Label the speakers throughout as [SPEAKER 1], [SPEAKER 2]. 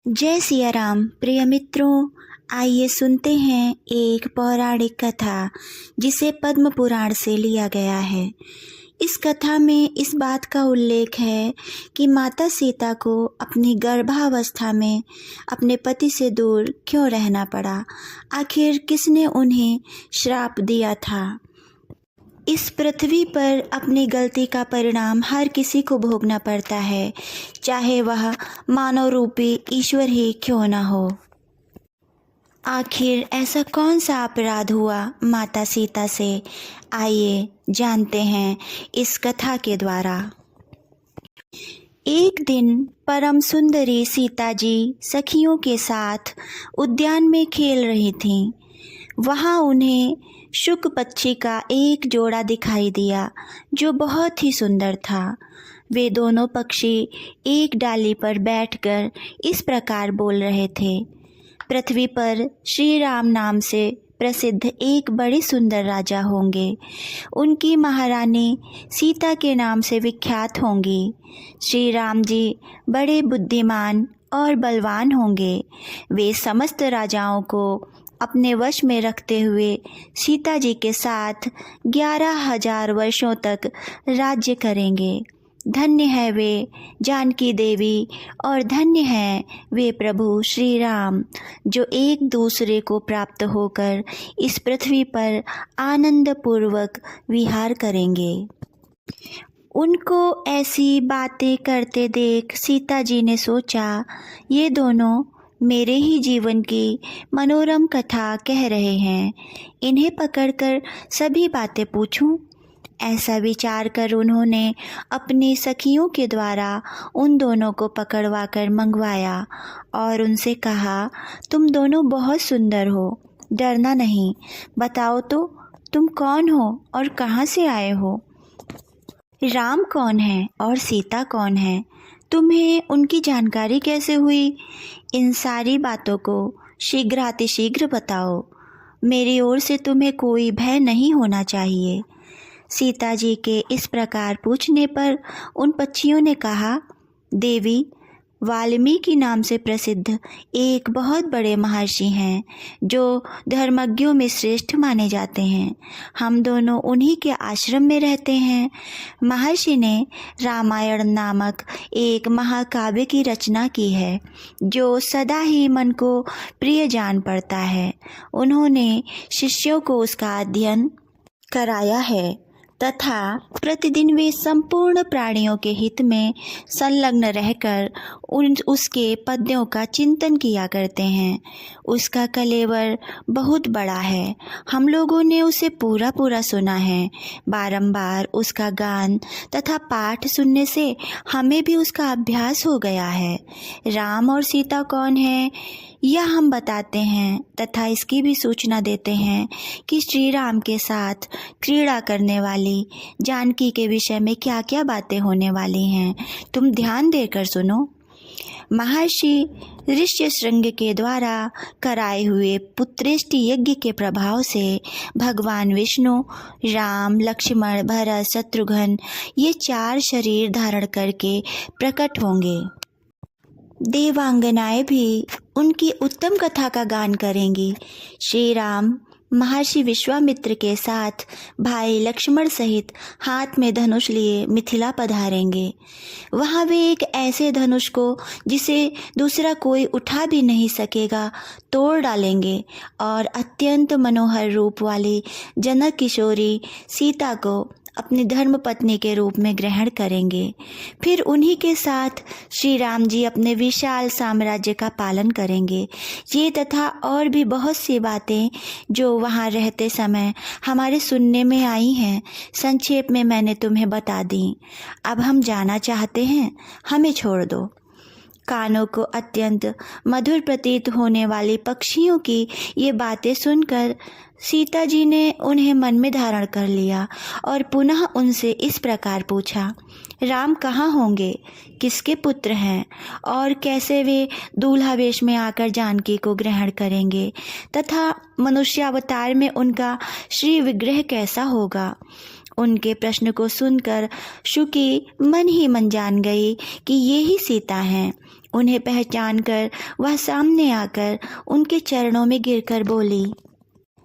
[SPEAKER 1] जय सिया राम। प्रिय मित्रों, आइए सुनते हैं एक पौराणिक कथा जिसे पद्म पुराण से लिया गया है। इस कथा में इस बात का उल्लेख है कि माता सीता को अपनी गर्भावस्था में अपने पति से दूर क्यों रहना पड़ा। आखिर किसने उन्हें श्राप दिया था। इस पृथ्वी पर अपनी गलती का परिणाम हर किसी को भोगना पड़ता है, चाहे वह मानव रूपी ईश्वर ही क्यों न हो। आखिर ऐसा कौन सा अपराध हुआ माता सीता से, आइए जानते हैं इस कथा के द्वारा। एक दिन परम सुंदरी सीता जी सखियों के साथ उद्यान में खेल रही थीं। वहाँ उन्हें शुक पक्षी का एक जोड़ा दिखाई दिया जो बहुत ही सुंदर था। वे दोनों पक्षी एक डाली पर बैठकर इस प्रकार बोल रहे थे। पृथ्वी पर श्री राम नाम से प्रसिद्ध एक बड़े सुंदर राजा होंगे। उनकी महारानी सीता के नाम से विख्यात होंगी। श्री राम जी बड़े बुद्धिमान और बलवान होंगे। वे समस्त राजाओं को अपने वश में रखते हुए सीता जी के साथ 11,000 वर्षों तक राज्य करेंगे। धन्य है वे जानकी देवी और धन्य है वे प्रभु श्री राम जो एक दूसरे को प्राप्त होकर इस पृथ्वी पर आनंद पूर्वक विहार करेंगे। उनको ऐसी बातें करते देख सीता जी ने सोचा, ये दोनों मेरे ही जीवन की मनोरम कथा कह रहे हैं, इन्हें पकड़कर सभी बातें पूछूं। ऐसा विचार कर उन्होंने अपनी सखियों के द्वारा उन दोनों को पकड़वा कर मंगवाया और उनसे कहा, तुम दोनों बहुत सुंदर हो, डरना नहीं। बताओ तो तुम कौन हो और कहाँ से आए हो। राम कौन है और सीता कौन है, तुम्हें उनकी जानकारी कैसे हुई। इन सारी बातों को शीघ्रातिशीघ्र बताओ। मेरी ओर से तुम्हें कोई भय नहीं होना चाहिए। सीता जी के इस प्रकार पूछने पर उन पक्षियों ने कहा, देवी, वाल्मीकि नाम से प्रसिद्ध एक बहुत बड़े महर्षि हैं जो धर्मज्ञों में श्रेष्ठ माने जाते हैं। हम दोनों उन्हीं के आश्रम में रहते हैं। महर्षि ने रामायण नामक एक महाकाव्य की रचना की है जो सदा ही मन को प्रिय जान पड़ता है। उन्होंने शिष्यों को उसका अध्ययन कराया है तथा प्रतिदिन वे संपूर्ण प्राणियों के हित में संलग्न रहकर उसके पद्यों का चिंतन किया करते हैं। उसका कलेवर बहुत बड़ा है। हम लोगों ने उसे पूरा पूरा सुना है। बारंबार उसका गान तथा पाठ सुनने से हमें भी उसका अभ्यास हो गया है। राम और सीता कौन है यह हम बताते हैं तथा इसकी भी सूचना देते हैं कि श्री राम के साथ क्रीड़ा करने वाली जानकी के विषय में क्या क्या बातें होने वाली हैं। तुम ध्यान देकर सुनो। महर्षि ऋष्यशृंग के द्वारा कराए हुए पुत्रेष्टि यज्ञ के प्रभाव से भगवान विष्णु राम, लक्ष्मण, भरत, शत्रुघ्न ये 4 शरीर धारण करके प्रकट होंगे। देवांगनाएं भी उनकी उत्तम कथा का गान करेंगी। श्री राम महर्षि विश्वामित्र के साथ भाई लक्ष्मण सहित हाथ में धनुष लिए मिथिला पधारेंगे। वहाँ वे एक ऐसे धनुष को जिसे दूसरा कोई उठा भी नहीं सकेगा तोड़ डालेंगे और अत्यंत मनोहर रूप वाली जनक किशोरी सीता को अपनी धर्म पत्नी के रूप में ग्रहण करेंगे। फिर उन्हीं के साथ श्री राम जी अपने विशाल साम्राज्य का पालन करेंगे। ये तथा और भी बहुत सी बातें जो वहाँ रहते समय हमारे सुनने में आई हैं, संक्षेप में मैंने तुम्हें बता दी। अब हम जाना चाहते हैं, हमें छोड़ दो। कानों को अत्यंत मधुर प्रतीत होने वाली पक्षियों की ये बातें सुनकर सीता जी ने उन्हें मन में धारण कर लिया और पुनः उनसे इस प्रकार पूछा, राम कहाँ होंगे, किसके पुत्र हैं और कैसे वे दूल्हा वेश में आकर जानकी को ग्रहण करेंगे तथा मनुष्यावतार में उनका श्री विग्रह कैसा होगा। उनके प्रश्न को सुनकर शुकी मन ही मन जान गई कि ये ही सीता हैं। उन्हें पहचानकर वह सामने आकर उनके चरणों में गिरकर बोली,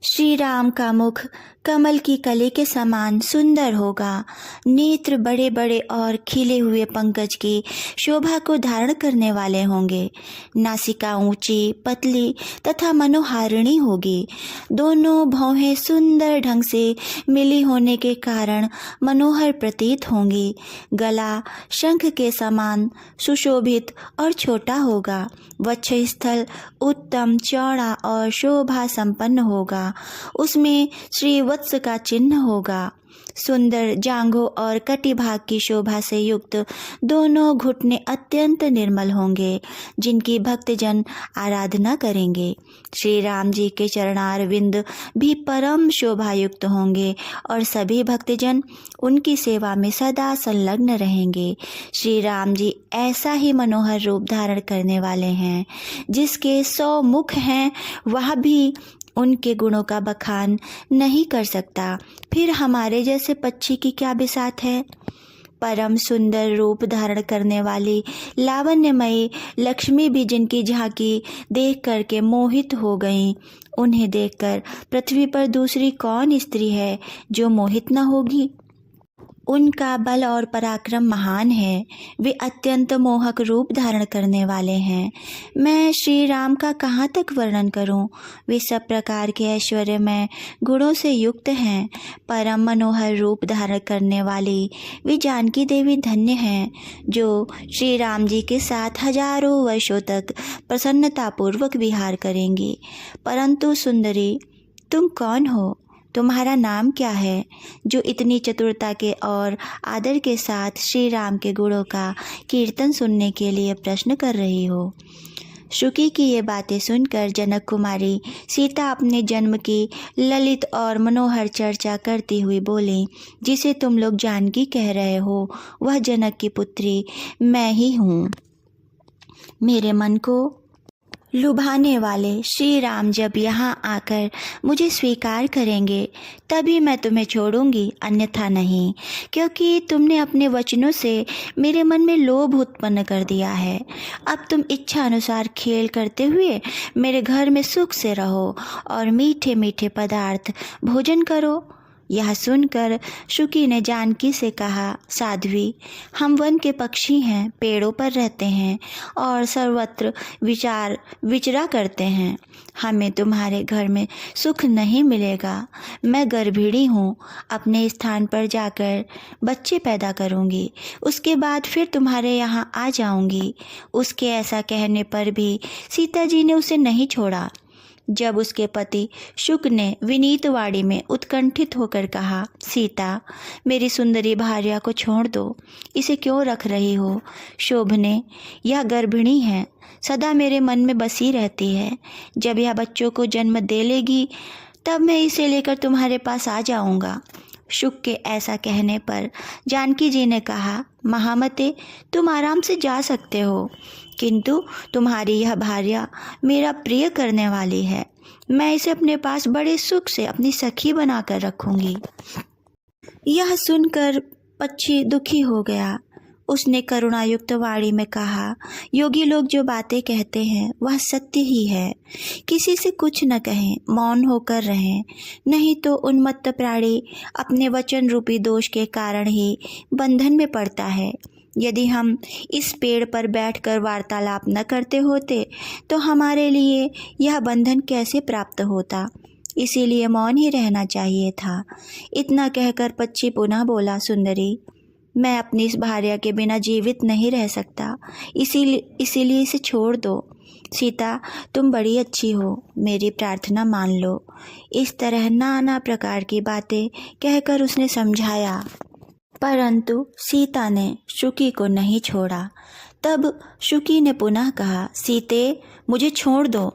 [SPEAKER 1] श्री राम का मुख कमल की कली के समान सुंदर होगा। नेत्र बड़े बड़े और खिले हुए पंकज की शोभा को धारण करने वाले होंगे। नासिका ऊंची, पतली तथा मनोहारिणी होगी। दोनों भौहें सुंदर ढंग से मिली होने के कारण मनोहर प्रतीत होंगी। गला शंख के समान सुशोभित और छोटा होगा। वक्षस्थल उत्तम, चौड़ा और शोभा संपन्न होगा। उसमें श्री वत्स का चिन्ह होगा। सुंदर जांघों और कटिभाग की शोभा से युक्त दोनों घुटने अत्यंत निर्मल होंगे, जिनकी भक्तजन आराधना करेंगे। श्री राम जी के चरणारविंद भी परम शोभायुक्त होंगे और सभी भक्तजन उनकी सेवा में सदा संलग्न रहेंगे। श्री राम जी ऐसा ही मनोहर रूप धारण करने वाले हैं, जिसके 100 मुख हैं, वह भी उनके गुणों का बखान नहीं कर सकता। फिर हमारे जैसे पक्षी की क्या बिसात है। परम सुंदर रूप धारण करने वाली लावण्यमयी लक्ष्मी भी जिनकी झांकी देख करके मोहित हो गईं। उन्हें देखकर पृथ्वी पर दूसरी कौन स्त्री है जो मोहित न होगी। उनका बल और पराक्रम महान है। वे अत्यंत मोहक रूप धारण करने वाले हैं। मैं श्री राम का कहाँ तक वर्णन करूं। वे सब प्रकार के ऐश्वर्यमय गुणों से युक्त हैं। परम मनोहर रूप धारण करने वाली वे जानकी देवी धन्य हैं, जो श्री राम जी के साथ हजारों वर्षों तक प्रसन्नतापूर्वक विहार करेंगी। परंतु सुंदरी, तुम कौन हो? तुम्हारा नाम क्या है, जो इतनी चतुरता के और आदर के साथ श्री राम के गुणों का कीर्तन सुनने के लिए प्रश्न कर रही हो? शुकी की ये बातें सुनकर जनक कुमारी सीता अपने जन्म की ललित और मनोहर चर्चा करती हुई बोली, जिसे तुम लोग जानकी कह रहे हो, वह जनक की पुत्री मैं ही हूँ। मेरे मन को लुभाने वाले श्री राम जब यहाँ आकर मुझे स्वीकार करेंगे तभी मैं तुम्हें छोड़ूंगी, अन्यथा नहीं, क्योंकि तुमने अपने वचनों से मेरे मन में लोभ उत्पन्न कर दिया है। अब तुम इच्छा अनुसार खेल करते हुए मेरे घर में सुख से रहो और मीठे मीठे पदार्थ भोजन करो। यह सुनकर शुकी ने जानकी से कहा, साध्वी, हम वन के पक्षी हैं, पेड़ों पर रहते हैं और सर्वत्र विचरा करते हैं। हमें तुम्हारे घर में सुख नहीं मिलेगा। मैं गर्भिणी हूँ, अपने स्थान पर जाकर बच्चे पैदा करूँगी, उसके बाद फिर तुम्हारे यहाँ आ जाऊँगी। उसके ऐसा कहने पर भी सीता जी ने उसे नहीं छोड़ा। जब उसके पति शुक ने विनीत वाणी में उत्कंठित होकर कहा, सीता, मेरी सुंदरी भार्या को छोड़ दो, इसे क्यों रख रही हो? शोभने, यह गर्भिणी है, सदा मेरे मन में बसी रहती है। जब यह बच्चों को जन्म दे लेगी तब मैं इसे लेकर तुम्हारे पास आ जाऊंगा। शुक के ऐसा कहने पर जानकी जी ने कहा, महामते, तुम आराम से जा सकते हो, किंतु तुम्हारी यह भार्या मेरा प्रिय करने वाली है। मैं इसे अपने पास बड़े सुख से अपनी सखी बनाकर रखूंगी। यह सुनकर पक्षी दुखी हो गया। उसने करुणायुक्त वाणी में कहा, योगी लोग जो बातें कहते हैं वह सत्य ही है। किसी से कुछ न कहें, मौन होकर रहें, नहीं तो उन्मत्त प्राणी अपने वचन रूपी दोष के कारण ही बंधन में पड़ता है। यदि हम इस पेड़ पर बैठकर वार्तालाप न करते होते तो हमारे लिए यह बंधन कैसे प्राप्त होता। इसीलिए मौन ही रहना चाहिए था। इतना कहकर पक्षी पुनः बोला, सुंदरी, मैं अपनी इस भार्या के बिना जीवित नहीं रह सकता, इसीलिए इसे छोड़ दो। सीता, तुम बड़ी अच्छी हो, मेरी प्रार्थना मान लो। इस तरह नाना प्रकार की बातें कहकर उसने समझाया, परंतु सीता ने शुकी को नहीं छोड़ा। तब शुकी ने पुनः कहा, सीते, मुझे छोड़ दो,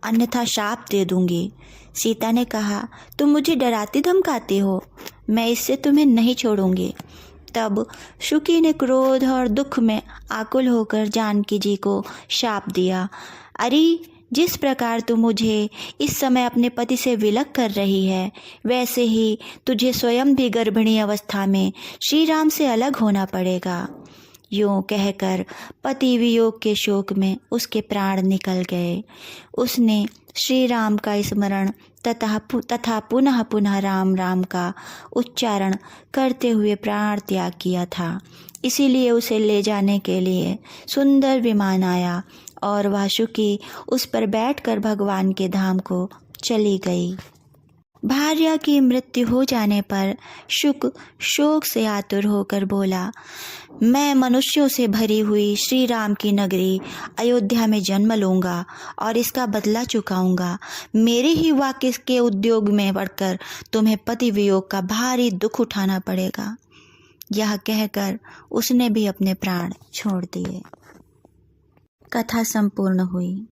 [SPEAKER 1] अन्यथा शाप दे दूंगी। सीता ने कहा, तुम मुझे डराती धमकाती हो, मैं इससे तुम्हें नहीं छोड़ूंगी। तब शुकी ने क्रोध और दुख में आकुल होकर जानकी जी को शाप दिया, अरे, जिस प्रकार तू मुझे इस समय अपने पति से विलग कर रही है, वैसे ही तुझे स्वयं भी गर्भिणी अवस्था में श्री राम से अलग होना पड़ेगा। यूँ कहकर पति वियोग के शोक में उसके प्राण निकल गए। उसने श्री राम का स्मरण तथा पुनः पुनः राम राम का उच्चारण करते हुए प्राण त्याग किया था। इसीलिए उसे ले जाने के लिए सुंदर विमान आया और वासुकी उस पर बैठकर भगवान के धाम को चली गई। भार्या की मृत्यु हो जाने पर शुक शोक से आतुर होकर बोला, मैं मनुष्यों से भरी हुई श्री राम की नगरी अयोध्या में जन्म लूँगा और इसका बदला चुकाऊंगा। मेरे ही वाक्य के उद्योग में पड़कर तुम्हें पति वियोग का भारी दुख उठाना पड़ेगा। यह कहकर उसने भी अपने प्राण छोड़ दिए। कथा संपूर्ण हुई।